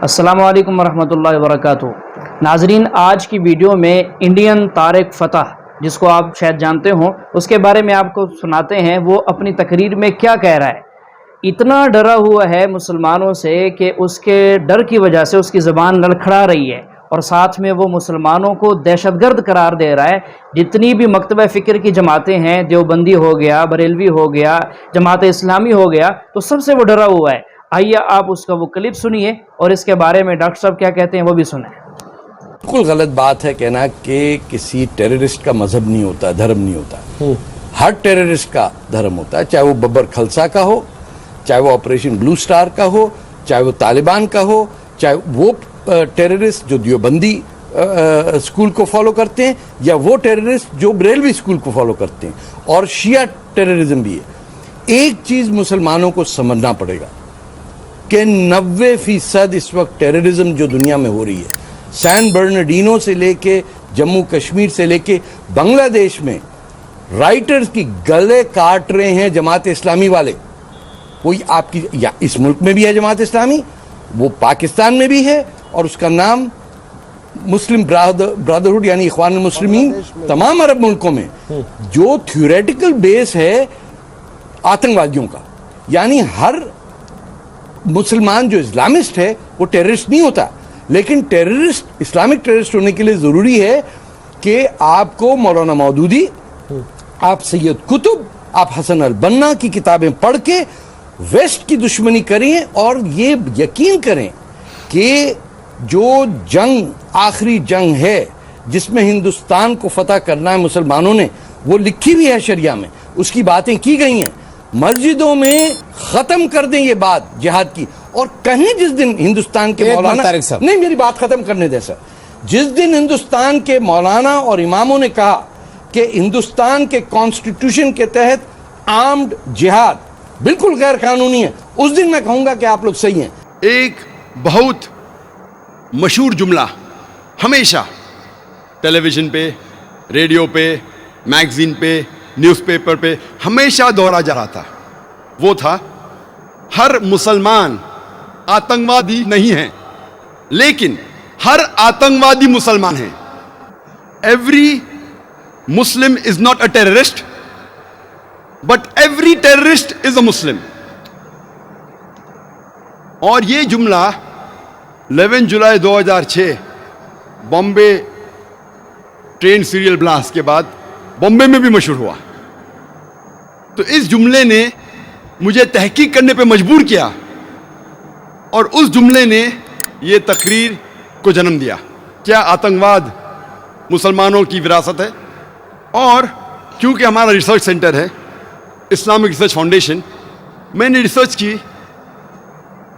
अस्सलामु अलैकुम वरहमतुल्लाहि वबरकातुहू। नाजरीन, आज की वीडियो में इंडियन तारिक फ़तह, जिसको आप शायद जानते हो, उसके बारे में आपको सुनाते हैं। वो अपनी तकरीर में क्या कह रहा है। इतना डरा हुआ है मुसलमानों से कि उसके डर की वजह से उसकी ज़बान लड़खड़ा रही है, और साथ में वो मुसलमानों को दहशतगर्द करार दे रहा है। जितनी भी मकतबा फ़िक्र की जमातें हैं, देवबंदी हो गया, बरेलवी हो गया, जमात इस्लामी हो गया, तो सबसे वो डरा हुआ है। आइए आप उसका वो क्लिप सुनिए और इसके बारे में डॉक्टर साहब क्या कहते हैं वो भी सुनें। बिल्कुल गलत बात है कहना कि किसी टेररिस्ट का मजहब नहीं होता, धर्म नहीं होता। हर टेररिस्ट का धर्म होता है, चाहे वो बब्बर खलसा का हो, चाहे वो ऑपरेशन ब्लू स्टार का हो, चाहे वो तालिबान का हो, चाहे वो टेररिस्ट जो देवबंदी स्कूल को फॉलो करते हैं, या वो टेररिस्ट जो बरेलवी स्कूल को फॉलो करते हैं, और शिया टेररिज्म भी है। एक चीज मुसलमानों को समझना पड़ेगा कि 90% इस वक्त टेररिज्म जो दुनिया में हो रही है, सैन बर्नार्डिनो से लेके जम्मू कश्मीर से लेके बांग्लादेश में राइटर्स की गले काट रहे हैं जमात इस्लामी वाले। कोई आपकी या इस मुल्क में भी है जमात इस्लामी, वो पाकिस्तान में भी है, और उसका नाम मुस्लिम ब्रदरहुड यानी इख्वान मुस्लिमीन तमाम अरब मुल्कों में, जो थ्योरेटिकल बेस है आतंकवादियों का। यानी हर मुसलमान जो इस्लामिस्ट है वो टेररिस्ट नहीं होता, लेकिन टेररिस्ट, इस्लामिक टेररिस्ट होने के लिए जरूरी है कि आपको मौलाना मौदूदी, आप सैयद कुतुब, आप हसन अल बन्ना की किताबें पढ़ के वेस्ट की दुश्मनी करें, और ये यकीन करें कि जो जंग, आखिरी जंग है जिसमें हिंदुस्तान को फतह करना है मुसलमानों ने, वो लिखी भी है शरिया में, उसकी बातें की गई हैं। मस्जिदों में खत्म कर दें ये बात जिहाद की, और कहीं जिस दिन हिंदुस्तान के मौलाना, नहीं मेरी बात खत्म करने दे सर, जिस दिन हिंदुस्तान के मौलाना और इमामों ने कहा कि हिंदुस्तान के कॉन्स्टिट्यूशन के तहत आर्म्ड जिहाद बिल्कुल गैर कानूनी है, उस दिन मैं कहूंगा कि आप लोग सही हैं। एक बहुत मशहूर जुमला हमेशा टेलीविजन पे, रेडियो पे, मैगजीन पे, न्यूज़पेपर पे हमेशा दोहरा जा रहा था। वो था, हर मुसलमान आतंकवादी नहीं है, लेकिन हर आतंकवादी मुसलमान है। Every Muslim is not a terrorist, but every terrorist is a Muslim. और ये जुमला 11 जुलाई 2006 बॉम्बे ट्रेन सीरियल ब्लास्ट के बाद बॉम्बे में भी मशहूर हुआ। तो इस जुमले ने मुझे तहकीक करने पे मजबूर किया, और उस जुमले ने ये तकरीर को जन्म दिया। क्या आतंकवाद मुसलमानों की विरासत है? और क्योंकि हमारा रिसर्च सेंटर है इस्लामिक रिसर्च फाउंडेशन, मैंने रिसर्च की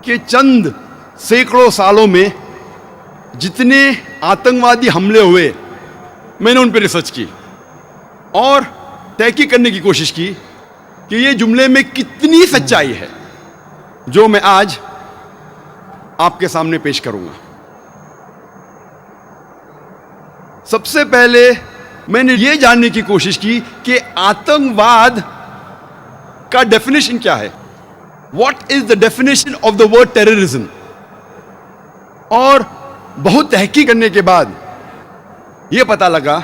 कि चंद सैकड़ों सालों में जितने आतंकवादी हमले हुए, मैंने उन पर रिसर्च की और तहकीक करने की कोशिश की कि ये जुमले में कितनी सच्चाई है, जो मैं आज आपके सामने पेश करूंगा। सबसे पहले मैंने ये जानने की कोशिश की कि आतंकवाद का डेफिनेशन क्या है। What is the definition of the word terrorism? और बहुत तहकीक करने के बाद यह पता लगा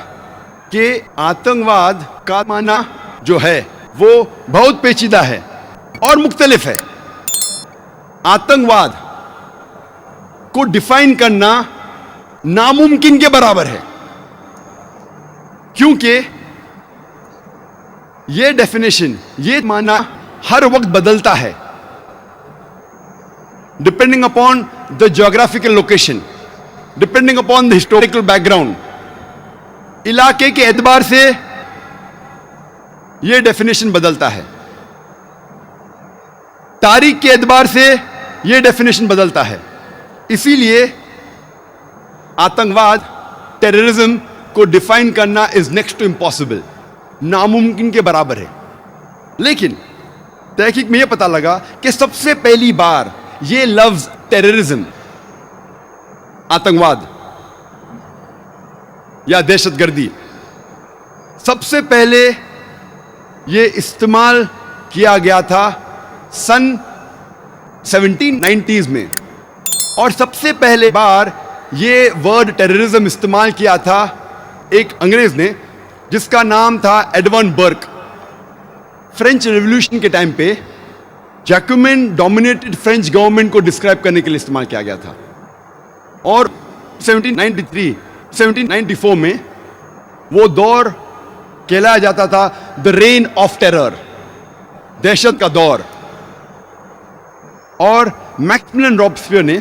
कि आतंकवाद का माना जो है वो बहुत पेचीदा है और मुख्तलिफ है। आतंकवाद को डिफाइन करना नामुमकिन के बराबर है, क्योंकि यह डेफिनेशन, ये माना हर वक्त बदलता है depending upon the geographical location, depending upon the historical background. इलाके के एतबार से यह डेफिनेशन बदलता है, तारीख के एतबार से यह डेफिनेशन बदलता है। इसीलिए आतंकवाद, टेररिज्म को डिफाइन करना इज नेक्स्ट टू इम्पॉसिबल, नामुमकिन के बराबर है। लेकिन तहकीक में यह पता लगा कि सबसे पहली बार यह लफ्ज टेररिज्म, आतंकवाद या दहशतगर्दी, सबसे पहले यह इस्तेमाल किया गया था सन 1790s में और सबसे पहले बार ये वर्ड टेररिज्म इस्तेमाल किया था एक अंग्रेज ने, जिसका नाम था एडवर्ड बर्क। फ्रेंच रेवोल्यूशन के टाइम पे जैकोबिन डोमिनेटेड फ्रेंच गवर्नमेंट को डिस्क्राइब करने के लिए इस्तेमाल किया गया था। और 1793, 1794 में वो दौर कहलाया जाता था द रेन ऑफ टेरर, दहशत का दौर। और मैक्सिमिलियन रॉबस्पियर ने,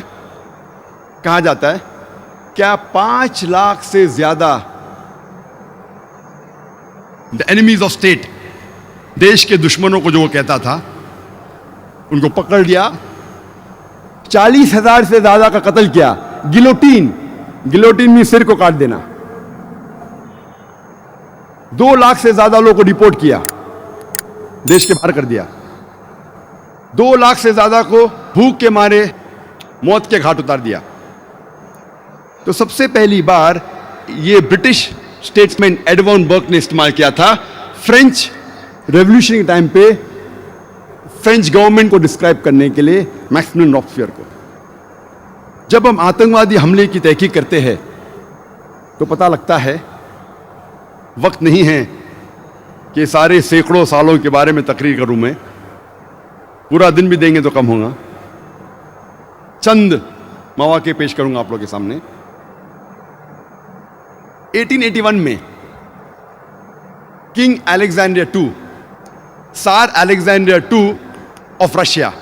कहा जाता है, क्या 5 लाख से ज्यादा द एनिमीज ऑफ स्टेट, देश के दुश्मनों को जो वो कहता था, उनको पकड़ लिया, 40,000 से ज्यादा का कत्ल किया। गिलोटीन में सिर को काट देना। 2 लाख से ज्यादा लोगों को डिपोर्ट किया, देश के बाहर कर दिया। 2 लाख से ज्यादा को भूख के मारे मौत के घाट उतार दिया। तो सबसे पहली बार ये ब्रिटिश स्टेट्समैन एडवर्ड बर्क ने इस्तेमाल किया था फ्रेंच रेवोल्यूशन के टाइम पे फ्रेंच गवर्नमेंट को डिस्क्राइब करने के लिए मैक्सिमिलियन रॉबस्पियर को। जब हम आतंकवादी हमले की तहकीक करते हैं तो पता लगता है वक्त नहीं है कि सारे सैकड़ों सालों के बारे में तकरीर करूं मैं, पूरा दिन भी देंगे तो कम होगा। चंद मौके पेश करूंगा आप लोगों के सामने। 1881 में किंग अलेक्जेंडर II, सार अलेक्जेंडर II ऑफ रशिया,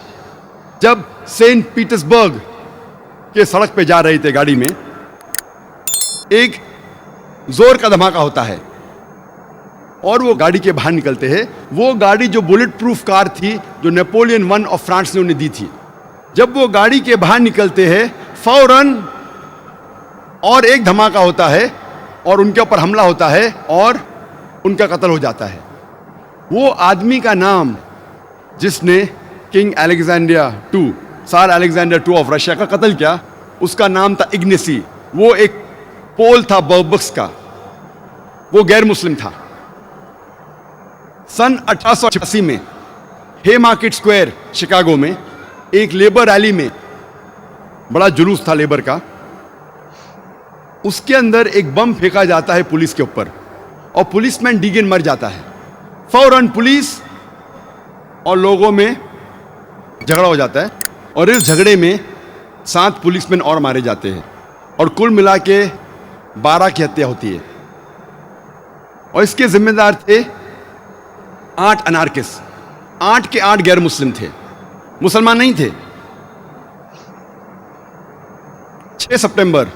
जब सेंट पीटर्सबर्ग के सड़क पे जा रहे थे गाड़ी में, एक जोर का धमाका होता है और वो गाड़ी के बाहर निकलते हैं। वो गाड़ी जो बुलेट प्रूफ कार थी, जो नेपोलियन I ऑफ फ्रांस ने उन्हें दी थी, जब वो गाड़ी के बाहर निकलते हैं फौरन और एक धमाका होता है और उनके ऊपर हमला होता है और उनका कत्ल हो जाता है। वो आदमी का नाम जिसने किंग अलेक्जेंडर II, सार अलेक्जेंडर II ऑफ रशिया का कत्ल किया, उसका नाम था इग्नेसी। वो एक पोल था बर्बक्स का, वो गैर मुस्लिम था। सन 1886 में हे मार्केट स्क्वायर शिकागो में एक लेबर रैली में, बड़ा जुलूस था लेबर का, उसके अंदर एक बम फेंका जाता है पुलिस के ऊपर और पुलिसमैन डीगन मर जाता है। फौरन पुलिस और लोगों में झगड़ा हो जाता है और इस झगड़े में 7 पुलिसमैन और मारे जाते हैं और कुल मिला के 12 की हत्या होती है। और इसके जिम्मेदार थे 8 अनार्किस्ट। 8 के 8 गैर मुस्लिम थे, मुसलमान नहीं थे। 6 सितंबर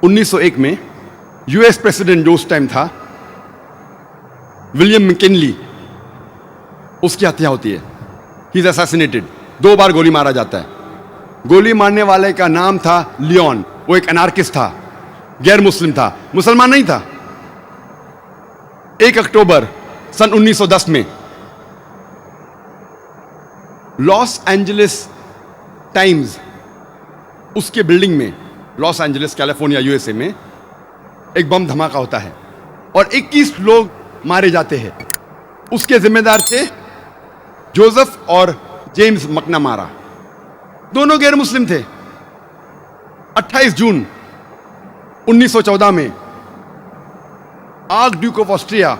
1901 में यूएस प्रेसिडेंट जो उस टाइम था, विलियम मैकिनली, उसकी हत्या होती है। He is assassinated. 2 बार गोली मारा जाता है। गोली मारने वाले का नाम था लियोन। वो एक अनार्किस्ट था, गैर मुस्लिम था, मुसलमान नहीं था। 1 अक्टूबर सन 1910 में लॉस एंजलिस टाइम्स, उसके बिल्डिंग में, लॉस एंजलिस कैलिफोर्निया यूएसए में, एक बम धमाका होता है और 21 लोग मारे जाते हैं। उसके जिम्मेदार थे जोसेफ और जेम्स मैकनामारा, दोनों गैर मुस्लिम थे। 28 जून 1914 में आर्क ड्यूक ऑफ ऑस्ट्रिया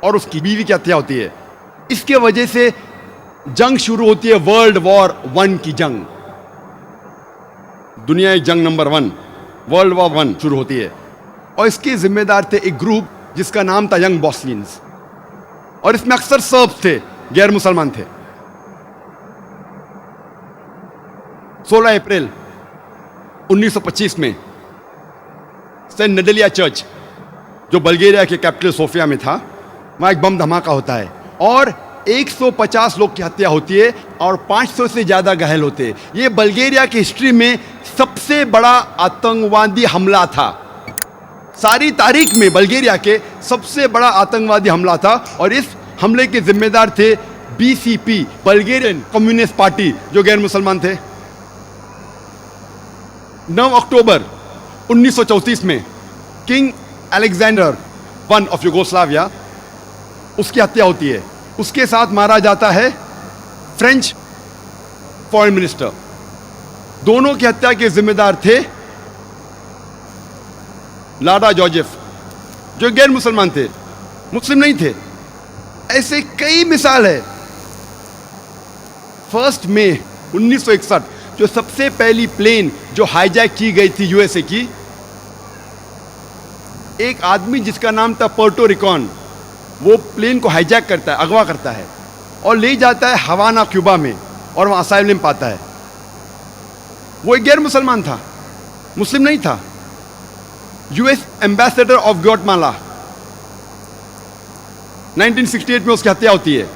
और उसकी बीवी की हत्या होती है। इसके वजह से जंग शुरू होती है, वर्ल्ड वॉर 1 की जंग, दुनियाई जंग नंबर 1, वर्ल्ड वॉर 1 शुरू होती है। और इसके जिम्मेदार थे एक ग्रुप जिसका नाम था यंग बॉस्नियंस, और इसमें अक्सर सर्ब्स थे, गैर मुसलमान थे। 16 अप्रैल 1925 में सेंट नेडेलिया चर्च, जो बल्गेरिया के कैपिटल सोफिया में था, वहां एक बम धमाका होता है और 150 लोग की हत्या होती है और 500 से ज्यादा घायल होते हैं। यह बल्गेरिया की हिस्ट्री में सबसे बड़ा आतंकवादी हमला था। सारी तारीख में बल्गेरिया के सबसे बड़ा आतंकवादी हमला था और इस हमले के जिम्मेदार थे बीसीपी, बल्गेरियन कम्युनिस्ट पार्टी, जो गैर मुसलमान थे। 9 अक्टूबर 1934 में king Alexander I of Yugoslavia, उसकी हत्या होती है। उसके साथ मारा जाता है फ्रेंच फॉरेन मिनिस्टर दोनों की हत्या के जिम्मेदार थे लाडा जोसेफ, जो गैर मुसलमान थे, मुस्लिम नहीं थे। ऐसे कई मिसाल है। 1 मई 1961 जो सबसे पहली प्लेन जो हाईजैक की गई थी यूएसए की, एक आदमी जिसका नाम था पोर्टो रिकॉन, वो प्लेन को हाईजैक करता है, अगवा करता है और ले जाता है हवाना, क्यूबा में, और वहाँ असाइलम पाता है। वो एक गैर मुसलमान था, मुस्लिम नहीं था। यूएस एम्बेसडर ऑफ ग्वाटेमाला, 1968 में उसकी हत्या होती है।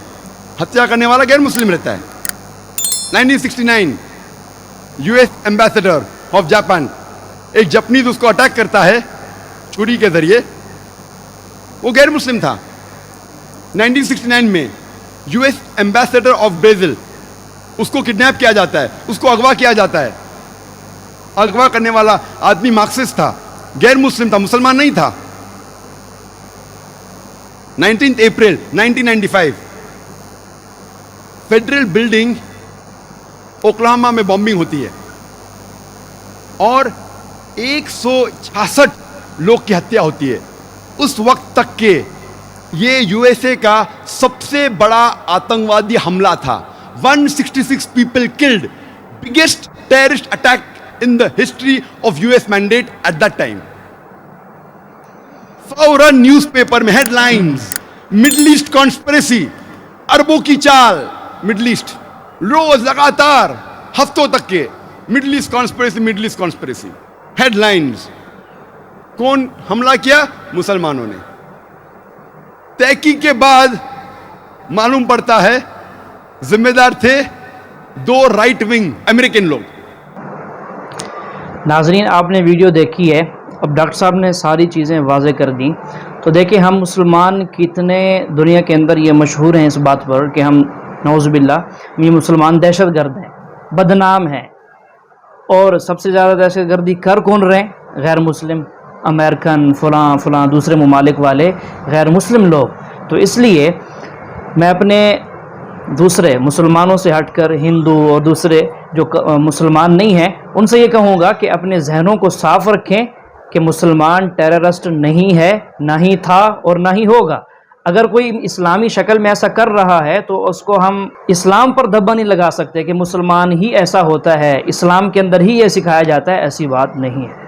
हत्या करने वाला गैर मुस्लिम रहता है। 1969 यूएस एम्बेसडर ऑफ जापान, एक जापानीज उसको अटैक करता है छुरी के जरिए, वो गैर मुस्लिम था। 1969 में यूएस एम्बेसडर ऑफ ब्राजील, उसको किडनैप किया जाता है, उसको अगवा किया जाता है। अगवा करने वाला आदमी मार्क्सिस्ट था, गैर मुस्लिम था, मुसलमान नहीं था। 19 अप्रैल 1995 फेडरल बिल्डिंग ओक्लाहोमा में बॉम्बिंग होती है और 166 लोग की हत्या होती है। उस वक्त तक के ये यूएसए का सबसे बड़ा आतंकवादी हमला था। 166 people killed, biggest terrorist attack in the history of US mandate at that time. फौरन न्यूज़पेपर में हेडलाइंस, मिडिल ईस्ट कॉन्स्पिरेसी, अरबों की चाल, मिडिल ईस्ट, रोज लगातार हफ्तों तक के middle east conspiracy, middle east conspiracy headlines. कौन हमला किया? मुसलमानों ने। तहकीक के बाद मालूम पड़ता है जिम्मेदार थे 2 राइट विंग अमेरिकन लोग। नाजरीन, आपने वीडियो देखी है। अब डॉक्टर साहब ने सारी चीज़ें वाज़े कर दी। तो देखिए, हम मुसलमान कितने दुनिया के अंदर ये मशहूर हैं इस बात पर कि हम नौज़ुबिल्लाह, ये मुसलमान दहशतगर्द हैं, बदनाम हैं। और सबसे ज़्यादा दहशतगर्दी कर कौन रहे? गैर मुस्लिम, अमेरिकन, फ़लाँ दूसरे ममालिक वाले गैर मुस्लिम लोग। तो इसलिए मैं अपने दूसरे मुसलमानों से हटकर हिंदू और दूसरे जो मुसलमान नहीं हैं उनसे ये कहूँगा कि अपने जहनों को साफ रखें कि मुसलमान टेररिस्ट नहीं है, ना ही था और ना ही होगा। अगर कोई इस्लामी शक्ल में ऐसा कर रहा है तो उसको हम इस्लाम पर धब्बा नहीं लगा सकते कि मुसलमान ही ऐसा होता है, इस्लाम के अंदर ही ये सिखाया जाता है, ऐसी बात नहीं है।